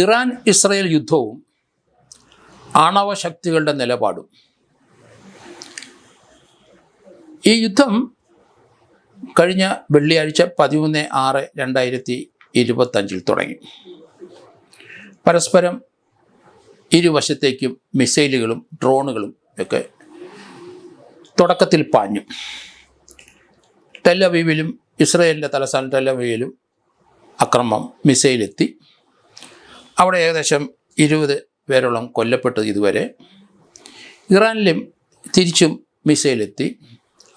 Iran Israel യുദ്ധവും ആണവശക്തികളുടെ നിലപാടും. ഈ യുദ്ധം കഴിഞ്ഞ വെള്ളിയാഴ്ച 13/6/2025 തുടങ്ങി. പരസ്പരം ഇരുവശത്തേക്കും മിസൈലുകളും ഡ്രോണുകളും ഒക്കെ തുടക്കത്തിൽ പാഞ്ഞു. ടെൽ-അവീവിലും ഇസ്രയേലിൻ്റെ തലസ്ഥാനം ടെൽ-അവീവിലും ആക്രമണം മിസൈലെത്തി. അവിടെ ഏകദേശം 20 പേരോളം കൊല്ലപ്പെട്ടു. ഇതുവരെ ഇറാനിലും തിരിച്ചും മിസൈലെത്തി.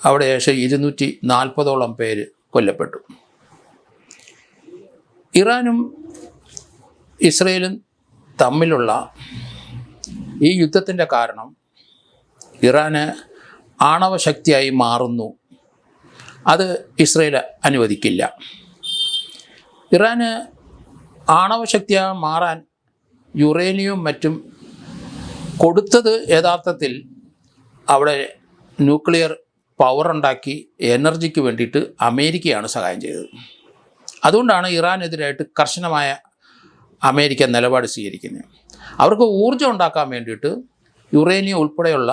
അവിടെ ഏകദേശം 240ഓളം പേര് കൊല്ലപ്പെട്ടു. ഇറാനും ഇസ്രയേലും തമ്മിലുള്ള ഈ യുദ്ധത്തിൻ്റെ കാരണം ഇറാന് ആണവശക്തിയായി മാറുന്നു. അത് ഇസ്രയേൽ അനുവദിക്കില്ല. ഇറാന് ആണവശക്തിയായി മാറാൻ യുറേനിയവും മറ്റും കൊടുത്തത് യഥാർത്ഥത്തിൽ അവിടെ ന്യൂക്ലിയർ പവർ ഉണ്ടാക്കി എനർജിക്ക് വേണ്ടിയിട്ട് അമേരിക്കയാണ് സഹായം ചെയ്തത്. അതുകൊണ്ടാണ് ഇറാനെതിരായിട്ട് കർശനമായ അമേരിക്ക നിലപാട് സ്വീകരിക്കുന്നത്. അവർക്ക് ഊർജ്ജം ഉണ്ടാക്കാൻ വേണ്ടിയിട്ട് യുറേനിയം ഉൾപ്പെടെയുള്ള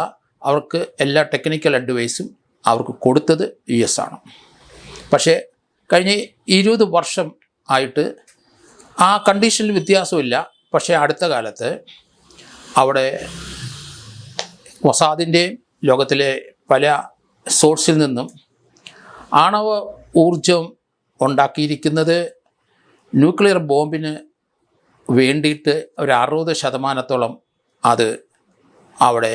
അവർക്ക് എല്ലാ ടെക്നിക്കൽ അഡ്വൈസും അവർക്ക് കൊടുത്തത് US ആണ്. പക്ഷേ കഴിഞ്ഞ 20 വർഷം ആയിട്ട് ആ കണ്ടീഷനിൽ വ്യത്യാസമില്ല. പക്ഷേ അടുത്ത കാലത്ത് അവിടെ മൊസാദിൻ്റെയും ലോകത്തിലെ പല സോഴ്സിൽ നിന്നും ആണവ ഊർജം ഉണ്ടാക്കിയിരിക്കുന്നത് ന്യൂക്ലിയർ ബോംബിന് വേണ്ടിയിട്ട് ഒരു 60% അത് അവിടെ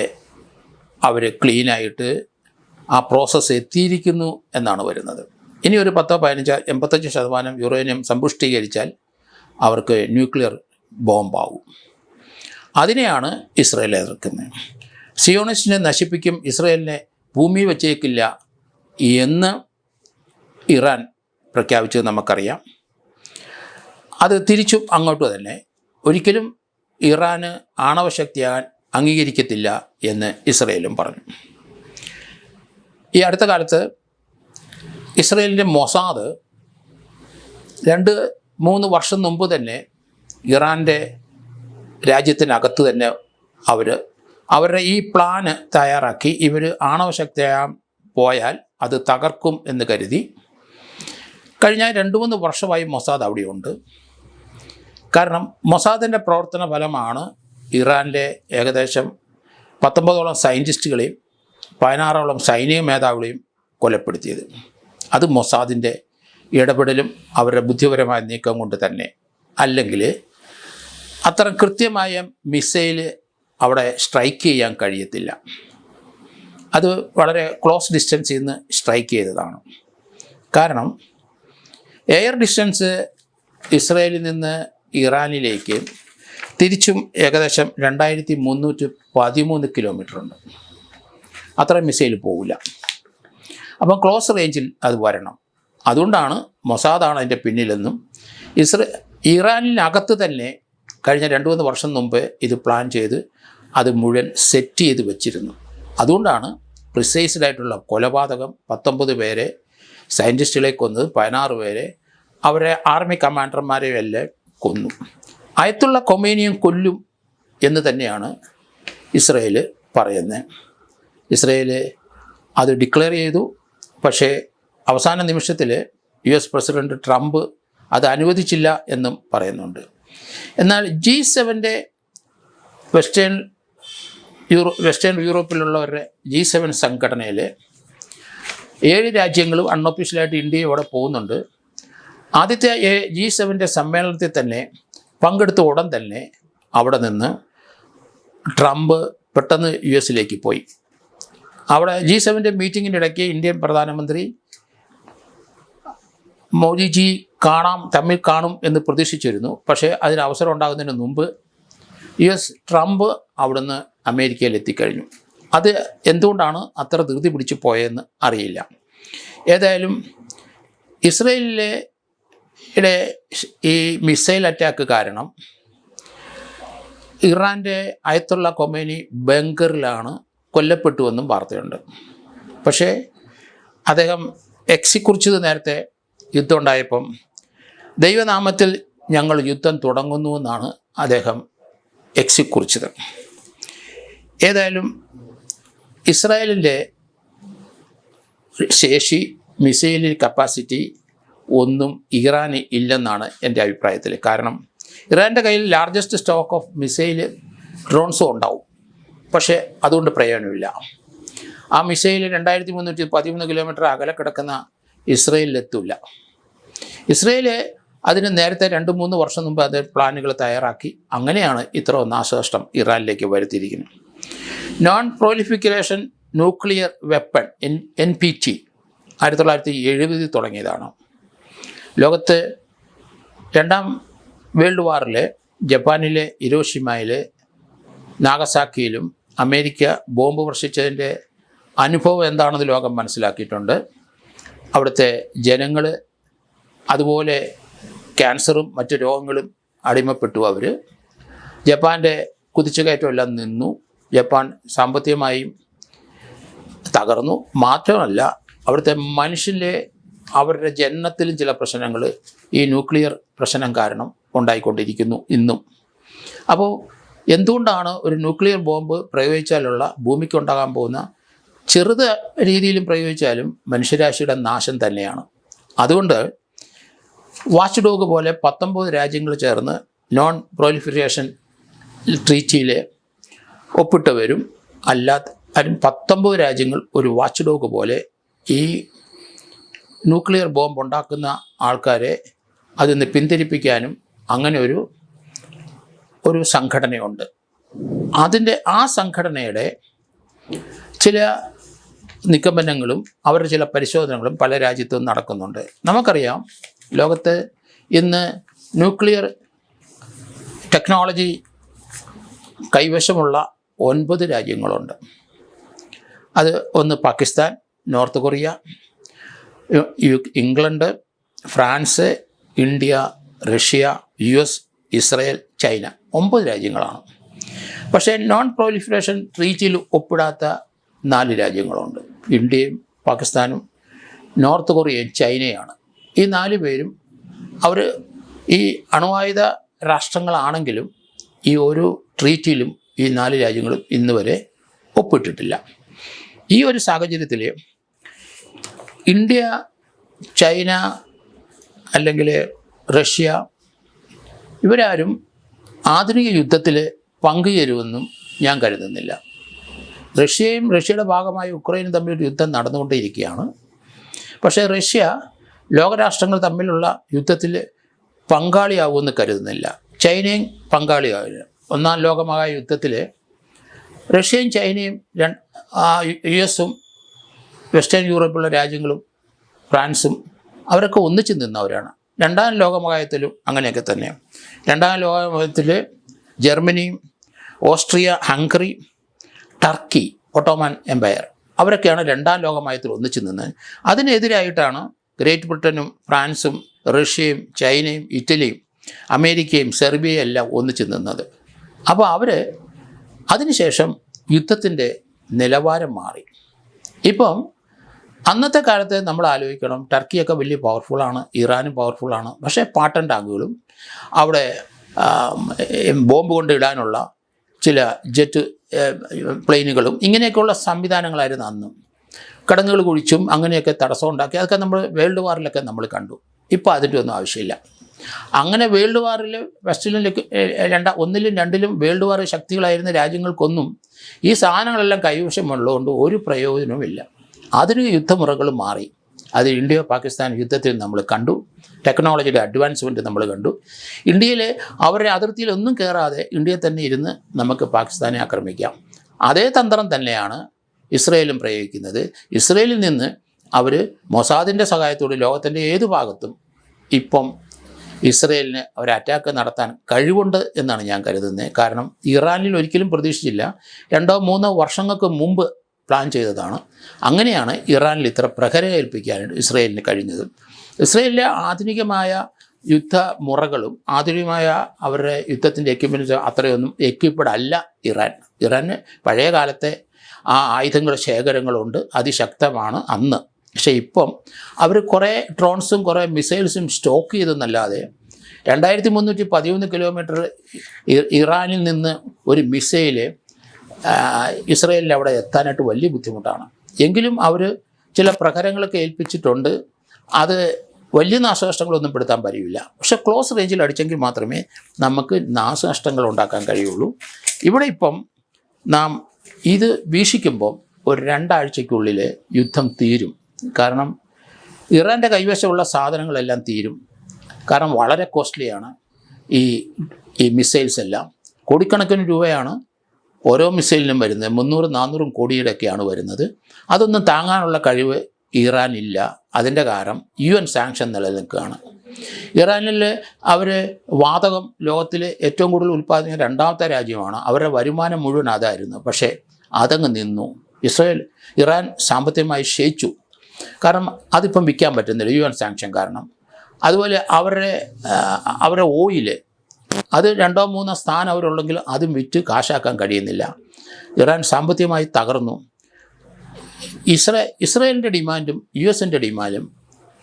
അവർ ക്ലീനായിട്ട് ആ പ്രോസസ്സ് എത്തിയിരിക്കുന്നു എന്നാണ് വരുന്നത്. ഇനി ഒരു 10-15-85% യുറേനിയം സമ്പുഷ്ടീകരിച്ചാൽ അവർക്ക് ന്യൂക്ലിയർ ബോംബാവും. അതിനെയാണ് ഇസ്രയേൽ എതിർക്കുന്നത്. സിയോണിസ്റ്റിനെ നശിപ്പിക്കും, ഇസ്രയേലിനെ ഭൂമി വച്ചേക്കില്ല എന്ന് ഇറാൻ പ്രഖ്യാപിച്ചത് നമുക്കറിയാം. അത് തിരിച്ചും അങ്ങോട്ട് തന്നെ ഒരിക്കലും ഇറാന് ആണവശക്തിയാകാൻ അംഗീകരിക്കത്തില്ല എന്ന് ഇസ്രയേലും പറഞ്ഞു. ഈ അടുത്ത കാലത്ത് ഇസ്രയേലിൻ്റെ മൊസാദ് 2-3 വർഷം മുമ്പ് തന്നെ ഇറാൻ്റെ രാജ്യത്തിനകത്ത് തന്നെ അവരുടെ ഈ പ്ലാന് തയ്യാറാക്കി. ഇവർ ആണവശക്തിയാകാൻ പോയാൽ അത് തകർക്കും എന്ന് കരുതി കഴിഞ്ഞ 2-3 വർഷമായി മൊസാദ് അവിടെയുണ്ട്. കാരണം മൊസാദിൻ്റെ പ്രവർത്തന ഫലമാണ് ഇറാൻ്റെ ഏകദേശം 19ഓളം സയൻറ്റിസ്റ്റുകളെയും 16ഓളം സൈനിക മേധാവികളെയും കൊലപ്പെടുത്തിയത്. അത് മൊസാദിൻ്റെ ഇടപെടലും അവരുടെ ബുദ്ധിപരമായ നീക്കം കൊണ്ട് തന്നെ. അല്ലെങ്കിൽ അത്ര കൃത്യമായ മിസൈൽ അവിടെ സ്ട്രൈക്ക് ചെയ്യാൻ കഴിയത്തില്ല. അത് വളരെ ക്ലോസ് ഡിസ്റ്റൻസിൽ നിന്ന് സ്ട്രൈക്ക് ചെയ്തതാണ്. കാരണം എയർ ഡിസ്റ്റൻസ് ഇസ്രയേലിൽ നിന്ന് ഇറാനിലേക്ക് തിരിച്ചും ഏകദേശം 2313 കിലോമീറ്റർ ഉണ്ട്. അത്ര മിസൈൽ പോവില്ല. അപ്പം ക്ലോസ് റേഞ്ചിൽ അത് വരണം. അതുകൊണ്ടാണ് മൊസാദാണ് അതിൻ്റെ പിന്നിലെന്നും ഇറാനിനകത്ത് തന്നെ കഴിഞ്ഞ 2-3 വർഷം മുമ്പ് ഇത് പ്ലാൻ ചെയ്ത് അത് മുഴുവൻ സെറ്റ് ചെയ്ത് വെച്ചിരുന്നു. അതുകൊണ്ടാണ് പ്രിസൈസ്ഡായിട്ടുള്ള കൊലപാതകം 19 പേരെ സയൻറ്റിസ്റ്റുകളെ കൊന്നത്, 16 പേരെ അവരെ ആർമി കമാൻഡർമാരെയും എല്ലാം കൊന്നു. അയത്തുള്ള കൊമേനിയും കൊല്ലും എന്ന് തന്നെയാണ് ഇസ്രയേൽ പറയുന്നത്. ഇസ്രയേൽ അത് ഡിക്ലെയർ ചെയ്തു. പക്ഷേ അവസാന നിമിഷത്തിൽ US പ്രസിഡന്റ് ട്രംപ് അത് അനുവദിച്ചില്ല എന്നും പറയുന്നുണ്ട്. എന്നാൽ G7 വെസ്റ്റേൺ യൂറോപ്പിലുള്ളവരുടെ G7 സംഘടനയിൽ 7 രാജ്യങ്ങളും അൺഒഫീഷ്യലായിട്ട് ഇന്ത്യയും അവിടെ പോകുന്നുണ്ട്. ആദ്യത്തെ G7 സമ്മേളനത്തിൽ തന്നെ പങ്കെടുത്ത ഉടൻ തന്നെ അവിടെ നിന്ന് ട്രംപ് പെട്ടെന്ന് US പോയി. അവിടെ G7 മീറ്റിങ്ങിൻ്റെ ഇടയ്ക്ക് ഇന്ത്യൻ പ്രധാനമന്ത്രി മോദിജി തമ്മിൽ കാണും എന്ന് പ്രതീക്ഷിച്ചിരുന്നു. പക്ഷേ അതിന് അവസരം ഉണ്ടാകുന്നതിന് മുമ്പ് ട്രംപ് അവിടുന്ന് അമേരിക്കയിൽ എത്തിക്കഴിഞ്ഞു. അത് എന്തുകൊണ്ടാണ് അത്ര ധൃതി പിടിച്ച് പോയതെന്ന് അറിയില്ല. ഏതായാലും ഇസ്രയേലിലെ ഈ മിസൈൽ അറ്റാക്ക് കാരണം ഇറാൻ്റെ അയത്തുള്ള കൊമേനി ബങ്കറിലാണ് കൊല്ലപ്പെട്ടുവെന്നും വാർത്തയുണ്ട്. പക്ഷേ അദ്ദേഹം കുറിച്ചത് നേരത്തെ യുദ്ധം ഉണ്ടായപ്പം ദൈവനാമത്തിൽ ഞങ്ങൾ യുദ്ധം തുടങ്ങുന്നുവെന്നാണ് അദ്ദേഹം എക്സിറ്റ് കുറിച്ചത്. ഏതായാലും ഇസ്രായേലിൻ്റെ ശേഷി, മിസൈൽ കപ്പാസിറ്റി ഒന്നും ഇറാന് ഇല്ലെന്നാണ് എൻ്റെ അഭിപ്രായത്തിൽ. കാരണം ഇറാൻ്റെ കയ്യിൽ ലാർജസ്റ്റ് സ്റ്റോക്ക് ഓഫ് മിസൈൽ ഡ്രോൺസും ഉണ്ടാവും, പക്ഷേ അതുകൊണ്ട് പ്രയോജനമില്ല. ആ മിസൈൽ 2313 കിലോമീറ്റർ അകലെ കിടക്കുന്ന ഇസ്രയേലിലെത്തില്ല. ഇസ്രയേൽ അതിന് നേരത്തെ 2-3 വർഷം മുമ്പ് അത് പ്ലാനുകൾ തയ്യാറാക്കി. അങ്ങനെയാണ് ഇത്ര നാശനഷ്ടം ഇറാനിലേക്ക് വരുത്തിയിരിക്കുന്നത്. നോൺ പ്രോലിഫിക്കേഷൻ ന്യൂക്ലിയർ വെപ്പൺ NPT 1970 തുടങ്ങിയതാണ്. ലോകത്ത് 2ാം വേൾഡ് വാറിൽ ജപ്പാനിലെ ഹിരോഷിമയിലെ നാഗസാക്കിയിലും അമേരിക്ക ബോംബ് വർഷിച്ചതിൻ്റെ അനുഭവം എന്താണെന്ന് ലോകം മനസ്സിലാക്കിയിട്ടുണ്ട്. അവിടുത്തെ ജനങ്ങൾ അതുപോലെ ക്യാൻസറും മറ്റ് രോഗങ്ങളും അടിമപ്പെട്ടു. അവർ ജപ്പാൻ്റെ കുതിച്ചുകയറ്റമെല്ലാം നിന്നു. ജപ്പാൻ സാമ്പത്തികമായും തകർന്നു. മാത്രമല്ല അവിടുത്തെ മനുഷ്യൻ്റെ അവരുടെ ജനനത്തിലും ചില പ്രശ്നങ്ങൾ ഈ ന്യൂക്ലിയർ പ്രശ്നം കാരണം ഉണ്ടായിക്കൊണ്ടിരിക്കുന്നു ഇന്നും. അപ്പോൾ എന്തുകൊണ്ടാണ് ഒരു ന്യൂക്ലിയർ ബോംബ് പ്രയോഗിച്ചാലുള്ള ഭൂമിക്കുണ്ടാകാൻ പോകുന്ന ചെറുത് രീതിയിലും പ്രയോഗിച്ചാലും മനുഷ്യരാശിയുടെ നാശം തന്നെയാണ്. അതുകൊണ്ട് വാച്ച് ഡോഗ് പോലെ 19 രാജ്യങ്ങൾ ചേർന്ന് നോൺ പ്രോലിഫറേഷൻ ട്രീറ്റിയിൽ ഒപ്പിട്ടവരും അല്ലാത്ത 19 രാജ്യങ്ങൾ ഒരു വാച്ച് ഡോഗ് പോലെ ഈ ന്യൂക്ലിയർ ബോംബ് ഉണ്ടാക്കുന്ന ആൾക്കാരെ അതിൽ നിന്ന് പിന്തിരിപ്പിക്കാനും അങ്ങനെ ഒരു സംഘടനയുണ്ട്. ആ സംഘടനയുടെ ചില നിഗമനങ്ങളും അവരുടെ ചില പരിശോധനകളും പല രാജ്യത്തും നടക്കുന്നുണ്ട്. നമുക്കറിയാം, ലോകത്ത് ഇന്ന് ന്യൂക്ലിയർ ടെക്നോളജി കൈവശമുള്ള 9 രാജ്യങ്ങളുണ്ട്. അത് ഒന്ന് Pakistan, north Korea, England, France, India, Russia, US, Israel, China. 9 രാജ്യങ്ങളാണ്. പക്ഷേ നോൺ പ്രോലിഫറേഷൻ ട്രീറ്റിയിൽ ഒപ്പിടാത്ത 4 രാജ്യങ്ങളുണ്ട്. ഇന്ത്യയും പാകിസ്ഥാനും നോർത്ത് കൊറിയയും ചൈനയാണ്. ഈ 4 പേരും അവർ ഈ അണുവായുധ രാഷ്ട്രങ്ങളാണെങ്കിലും ഈ ഒരു ട്രീറ്റിയിലും ഈ 4 രാജ്യങ്ങളും ഇന്ന് വരെ ഒപ്പിട്ടിട്ടില്ല. ഈ ഒരു സാഹചര്യത്തിൽ ഇന്ത്യ, ചൈന അല്ലെങ്കിൽ റഷ്യ ഇവരാരും ആധുനിക യുദ്ധത്തിൽ പങ്കുചേരുമെന്നും ഞാൻ കരുതുന്നില്ല. റഷ്യയും റഷ്യയുടെ ഭാഗമായി ഉക്രൈനും തമ്മിൽ യുദ്ധം നടന്നുകൊണ്ടേയിരിക്കുകയാണ്. പക്ഷേ റഷ്യ ലോകരാഷ്ട്രങ്ങൾ തമ്മിലുള്ള യുദ്ധത്തിൽ പങ്കാളിയാവുമെന്ന് കരുതുന്നില്ല. ചൈനയും പങ്കാളിയാവില്ല. 1ാം ലോകമഹാ യുദ്ധത്തിൽ റഷ്യയും ചൈനയും US-ഉം വെസ്റ്റേൺ യൂറോപ്പിലുള്ള രാജ്യങ്ങളും ഫ്രാൻസും അവരൊക്കെ ഒന്നിച്ച് നിന്നവരാണ്. 2ാം ലോകമഹായുദ്ധത്തിലും അങ്ങനെയൊക്കെ തന്നെയാണ്. 2ാം ലോകമഹായുദ്ധത്തിൽ ജർമ്മനിയും Austria, Hungary, Turkey, Ottoman empire അവരൊക്കെയാണ് 2ാം ലോകമഹായുദ്ധത്തിൽ ഒന്നിച്ച് നിന്നത്. അതിനെതിരായിട്ടാണ് ഗ്രേറ്റ് ബ്രിട്ടനും ഫ്രാൻസും റഷ്യയും ചൈനയും ഇറ്റലിയും അമേരിക്കയും സെർബിയയും എല്ലാം ഒന്നിച്ച് നിന്നത്. അപ്പോൾ അവർ അതിനുശേഷം യുദ്ധത്തിൻ്റെ നിലവാരം മാറി. ഇപ്പം അന്നത്തെ കാലത്ത് നമ്മൾ ആലോചിക്കണം, ടർക്കിയൊക്കെ വലിയ പവർഫുള്ളാണ്, ഇറാനും പവർഫുള്ളാണ്. പക്ഷേ പാട്ടൻ ടാങ്കുകളും അവിടെ ബോംബ് കൊണ്ട് ഇടാനുള്ള ചില ജെറ്റ് പ്ലെയിനുകളും ഇങ്ങനെയൊക്കെയുള്ള സംവിധാനങ്ങളായിരുന്നു അന്നും. കിടങ്ങുകൾ കുഴിച്ചും അങ്ങനെയൊക്കെ തടസ്സം ഉണ്ടാക്കി. അതൊക്കെ നമ്മൾ വേൾഡ് വാറിലൊക്കെ നമ്മൾ കണ്ടു. ഇപ്പോൾ അതിൻ്റെ ഒന്നും ആവശ്യമില്ല. അങ്ങനെ വേൾഡ് വാറിൽ വെസ്റ്റിലും 1ലും 2ലും വേൾഡ് വാർ ശക്തികളായിരുന്ന രാജ്യങ്ങൾക്കൊന്നും ഈ സാധനങ്ങളെല്ലാം കൈവശമുള്ളതുകൊണ്ട് ഒരു പ്രയോജനവുമില്ല. ആധുനിക യുദ്ധമുറകൾ മാറി. അത് ഇന്ത്യ പാകിസ്ഥാൻ യുദ്ധത്തിൽ നമ്മൾ കണ്ടു. ടെക്നോളജിയുടെ അഡ്വാൻസ്മെൻറ്റ് നമ്മൾ കണ്ടു. ഇന്ത്യയിൽ അവരുടെ അതിർത്തിയിലൊന്നും കയറാതെ ഇന്ത്യയിൽ തന്നെ ഇരുന്ന് നമുക്ക് പാകിസ്ഥാനെ ആക്രമിക്കാം. അതേ തന്ത്രം തന്നെയാണ് ഇസ്രയേലും പ്രയോഗിക്കുന്നത്. ഇസ്രയേലിൽ നിന്ന് അവർ മൊസാദിൻ്റെ സഹായത്തോടെ ലോകത്തിൻ്റെ ഏത് ഭാഗത്തും ഇപ്പം ഇസ്രയേലിന് ഒരു അറ്റാക്ക് നടത്താൻ കഴിവുണ്ട് എന്നാണ് ഞാൻ കരുതുന്നത്. കാരണം ഇറാനിൽ ഒരിക്കലും പ്രതീക്ഷിച്ചില്ല. 2-3 വർഷങ്ങൾക്ക് മുമ്പ് പ്ലാൻ ചെയ്തതാണ്. അങ്ങനെയാണ് ഇറാനിൽ ഇത്ര പ്രഹരമേൽപ്പിക്കാനായിട്ട് ഇസ്രയേലിന് കഴിഞ്ഞത്. ഇസ്രയേലിലെ ആധുനികമായ യുദ്ധമുറകളും ആധുനികമായ അവരുടെ യുദ്ധത്തിൻ്റെ എക്യുപ്മെൻറ്റ്സ് അത്രയൊന്നും എക്യുപ്ഡ് അല്ല ഇറാന് പഴയ കാലത്തെ ആ ആയുധങ്ങളുടെ ശേഖരങ്ങളുണ്ട്, അതിശക്തമാണ് അന്ന്. പക്ഷേ ഇപ്പം അവർ കുറേ ഡ്രോൺസും കുറേ മിസൈൽസും സ്റ്റോക്ക് ചെയ്തെന്നല്ലാതെ 2311 കിലോമീറ്റർ ഇറാനിൽ നിന്ന് ഒരു മിസൈൽ ഇസ്രയേലിൽ അവിടെ എത്താനായിട്ട് വലിയ ബുദ്ധിമുട്ടാണ്. എങ്കിലും അവർ ചില പ്രഹരങ്ങളൊക്കെ ഏൽപ്പിച്ചിട്ടുണ്ട്. അത് വലിയ നാശനഷ്ടങ്ങളൊന്നും പെടുത്താൻ കഴിയില്ല. പക്ഷേ ക്ലോസ് റേഞ്ചിൽ അടിച്ചെങ്കിൽ മാത്രമേ നമുക്ക് നാശനഷ്ടങ്ങൾ ഉണ്ടാക്കാൻ കഴിയുള്ളൂ. ഇവിടെ ഇപ്പം നാം ഇത് വീക്ഷിക്കുമ്പോൾ ഒരു 2 ആഴ്ചയ്ക്കുള്ളിൽ യുദ്ധം തീരും. കാരണം ഇറാൻ്റെ കൈവശമുള്ള സാധനങ്ങളെല്ലാം തീരും. കാരണം വളരെ കോസ്റ്റ്ലിയാണ് ഈ മിസൈൽസ് എല്ലാം. കോടിക്കണക്കിന് രൂപയാണ് ഓരോ മിസൈലിനും വരുന്നത്. 300-400 കോടിയുടെയൊക്കെയാണ് വരുന്നത്. അതൊന്നും താങ്ങാനുള്ള കഴിവ് ഇറാനില്ല. അതിൻ്റെ കാരണം UN സാങ്ഷൻ നിലനിൽക്കുകയാണ്. ഇറാനിൽ അവർ വാതകം ലോകത്തിൽ ഏറ്റവും കൂടുതൽ ഉൽപ്പാദിപ്പിക്കുന്ന 2ാമത്തെ രാജ്യമാണ്. അവരുടെ വരുമാനം മുഴുവൻ അതായിരുന്നു. പക്ഷേ അതങ്ങ് നിന്നു. ഇറാൻ സാമ്പത്തികമായി ക്ഷയിച്ചു. കാരണം അതിപ്പം വിൽക്കാൻ പറ്റുന്നില്ല UN സാങ്ഷൻ കാരണം. അതുപോലെ അവരുടെ ഓയിൽ അത് 2-3 സ്ഥാനം അവരുള്ളെങ്കിൽ അതും വിറ്റ് കാശാക്കാൻ കഴിയുന്നില്ല. ഇറാൻ സാമ്പത്തികമായി തകർന്നു. ഇസ്രയേലിൻ്റെ ഡിമാൻഡും US-ൻ്റെ ഡിമാൻഡും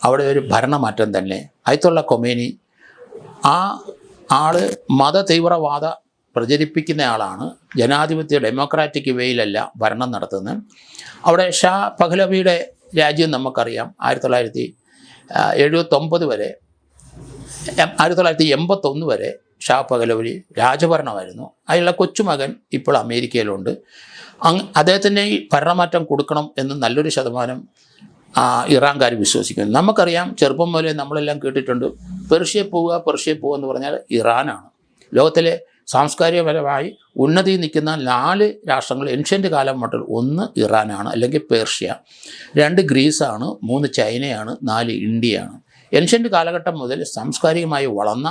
അവിടെ ഒരു ഭരണമാറ്റം തന്നെ. അയത്തുള്ള ഖൊമേനി ആ ആൾ മത തീവ്രവാദ പ്രചരിപ്പിക്കുന്ന ആളാണ്. ജനാധിപത്യ ഡെമോക്രാറ്റിക് വേയിലല്ല ഭരണം നടത്തുന്നത്. അവിടെ ഷാ പഹ്ലവിയുടെ രാജ്യം നമുക്കറിയാം. 1979 വരെ 1981 വരെ ഷാ പഹ്ലവി രാജഭരണമായിരുന്നു. അതിലുള്ള കൊച്ചുമകൻ ഇപ്പോൾ അമേരിക്കയിലുണ്ട്. അദ്ദേഹത്തിൻ്റെ ഈ ഭരണമാറ്റം കൊടുക്കണം എന്ന് നല്ലൊരു ശതമാനം ഇറാൻകാർ വിശ്വസിക്കുന്നു. നമുക്കറിയാം, ചെറുപ്പം മുതലേ നമ്മളെല്ലാം കേട്ടിട്ടുണ്ട്, പെർഷ്യ പോവുക എന്ന് പറഞ്ഞാൽ ഇറാനാണ്. ലോകത്തിലെ സാംസ്കാരികപരമായി ഉന്നതി നിൽക്കുന്ന 4 രാഷ്ട്രങ്ങൾ ഏൻഷ്യൻ്റ് കാലം മുതൽ 1 ഇറാനാണ്, അല്ലെങ്കിൽ പേർഷ്യ, 2 ഗ്രീസാണ്, 3 ചൈനയാണ്, 4 ഇന്ത്യയാണ്. ഏൻഷ്യൻ്റ് കാലഘട്ടം മുതൽ സാംസ്കാരികമായി വളർന്ന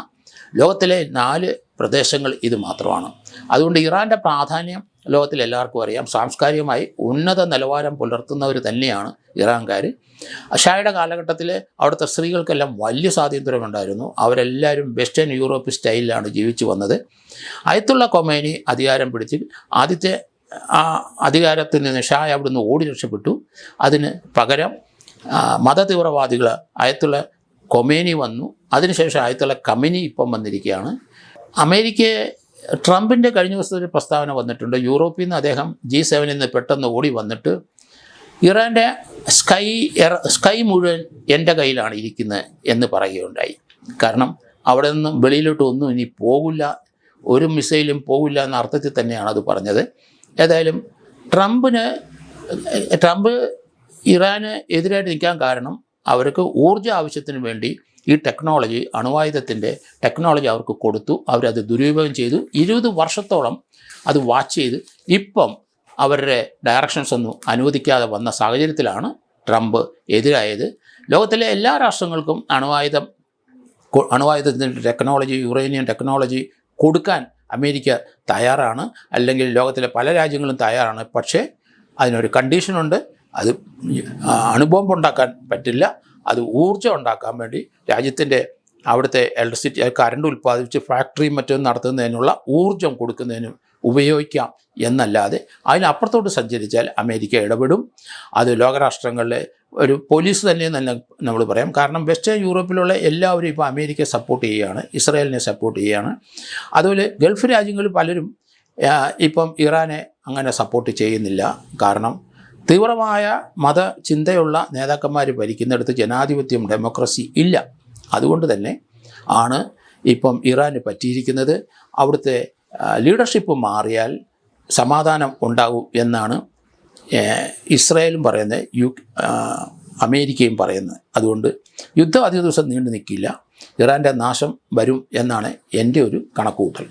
ലോകത്തിലെ 4 പ്രദേശങ്ങൾ ഇത് മാത്രമാണ്. അതുകൊണ്ട് ഇറാൻ്റെ പ്രാധാന്യം ലോകത്തിൽ എല്ലാവർക്കും അറിയാം. സാംസ്കാരികമായി ഉന്നത നിലവാരം പുലർത്തുന്നവർ തന്നെയാണ് ഇറാൻകാർ. ഷായുടെ കാലഘട്ടത്തിൽ അവിടുത്തെ സ്ത്രീകൾക്കെല്ലാം വലിയ സ്വാതന്ത്ര്യമുണ്ടായിരുന്നു. അവരെല്ലാവരും വെസ്റ്റേൺ യൂറോപ്പ് സ്റ്റൈലിലാണ് ജീവിച്ചു വന്നത്. അയത്തുള്ള ഖൊമേനി അധികാരം പിടിച്ച് ആദ്യത്തെ അധികാരത്തിൽ നിന്ന് ഷാ അവിടുന്ന് ഓടി രക്ഷപ്പെട്ടു. അതിന് പകരം മത തീവ്രവാദികൾ അയത്തുള്ള ഖൊമേനി വന്നു. അതിനുശേഷം അയത്തുള്ള ഖമേനി ഇപ്പം വന്നിരിക്കുകയാണ്. ട്രംപിൻ്റെ കഴിഞ്ഞ ദിവസത്തെ ഒരു പ്രസ്താവന വന്നിട്ടുണ്ട്. യൂറോപ്പിൽ നിന്ന് അദ്ദേഹം G7 നിന്ന് പെട്ടെന്ന് ഓടി വന്നിട്ട് ഇറാൻ്റെ സ്കൈ മുഴുവൻ എൻ്റെ കയ്യിലാണ് ഇരിക്കുന്നത് എന്ന് പറയുകയുണ്ടായി. കാരണം അവിടെ നിന്ന് വെളിയിലോട്ട് ഒന്നും ഇനി പോകില്ല, ഒരു മിസൈലും പോകില്ല എന്ന അർത്ഥത്തിൽ തന്നെയാണ് അത് പറഞ്ഞത്. ഏതായാലും ട്രംപ് ഇറാന് എതിരായിട്ട് നിൽക്കാൻ കാരണം അവർക്ക് ഊർജ്ജ ആവശ്യത്തിന് വേണ്ടി ഈ ടെക്നോളജി, അണുവായുധത്തിൻ്റെ ടെക്നോളജി അവർക്ക് കൊടുത്തു. അവരത് ദുരുപയോഗം ചെയ്തു. 20 വർഷത്തോളം അത് വാച്ച് ചെയ്ത് ഇപ്പം അവരുടെ ഡയറക്ഷൻസ് ഒന്നും അനുവദിക്കാതെ വന്ന സാഹചര്യത്തിലാണ് ട്രംപ് എതിരായത്. ലോകത്തിലെ എല്ലാ രാഷ്ട്രങ്ങൾക്കും അണുവായുധത്തിൻ്റെ ടെക്നോളജി, യുറേനിയം ടെക്നോളജി കൊടുക്കാൻ അമേരിക്ക തയ്യാറാണ്, അല്ലെങ്കിൽ ലോകത്തിലെ പല രാജ്യങ്ങളും തയ്യാറാണ്. പക്ഷേ അതിനൊരു കണ്ടീഷനുണ്ട്. അത് അണുബോംബ് ഉണ്ടാക്കാൻ പറ്റില്ല. അത് ഊർജ്ജം ഉണ്ടാക്കാൻ വേണ്ടി രാജ്യത്തിൻ്റെ അവിടുത്തെ ഇലക്ട്രിസിറ്റി, കറണ്ട് ഉൽപ്പാദിപ്പിച്ച് ഫാക്ടറിയും മറ്റും നടത്തുന്നതിനുള്ള ഊർജ്ജം കൊടുക്കുന്നതിനും ഉപയോഗിക്കാം എന്നല്ലാതെ അതിനപ്പുറത്തോട്ട് സഞ്ചരിച്ചാൽ അമേരിക്ക ഇടപെടും. അത് ലോകരാഷ്ട്രങ്ങളിലെ ഒരു പോലീസ് തന്നെ നമ്മൾ പറയാം. കാരണം വെസ്റ്റേൺ യൂറോപ്പിലുള്ള എല്ലാവരും ഇപ്പോൾ അമേരിക്കയെ സപ്പോർട്ട് ചെയ്യുകയാണ്, ഇസ്രായേലിനെ സപ്പോർട്ട് ചെയ്യുകയാണ്. അതുപോലെ ഗൾഫ് രാജ്യങ്ങളിൽ പലരും ഇപ്പം ഇറാനെ അങ്ങനെ സപ്പോർട്ട് ചെയ്യുന്നില്ല. കാരണം തീവ്രമായ മതചിന്തയുള്ള നേതാക്കന്മാർ ഭരിക്കുന്നിടത്ത് ജനാധിപത്യം, ഡെമോക്രസി ഇല്ല. അതുകൊണ്ട് തന്നെ ആണ് ഇപ്പം ഇറാന് പറ്റിയിരിക്കുന്നത്. അവിടുത്തെ ലീഡർഷിപ്പ് മാറിയാൽ സമാധാനം ഉണ്ടാകും എന്നാണ് ഇസ്രായേലും പറയുന്നത്, അമേരിക്കയും പറയുന്നത്. അതുകൊണ്ട് യുദ്ധം അധിക ദിവസം നീണ്ടു നിൽക്കില്ല, ഇറാൻ്റെ നാശം വരും എന്നാണ് എൻ്റെ ഒരു കണക്കുകൂട്ടൽ.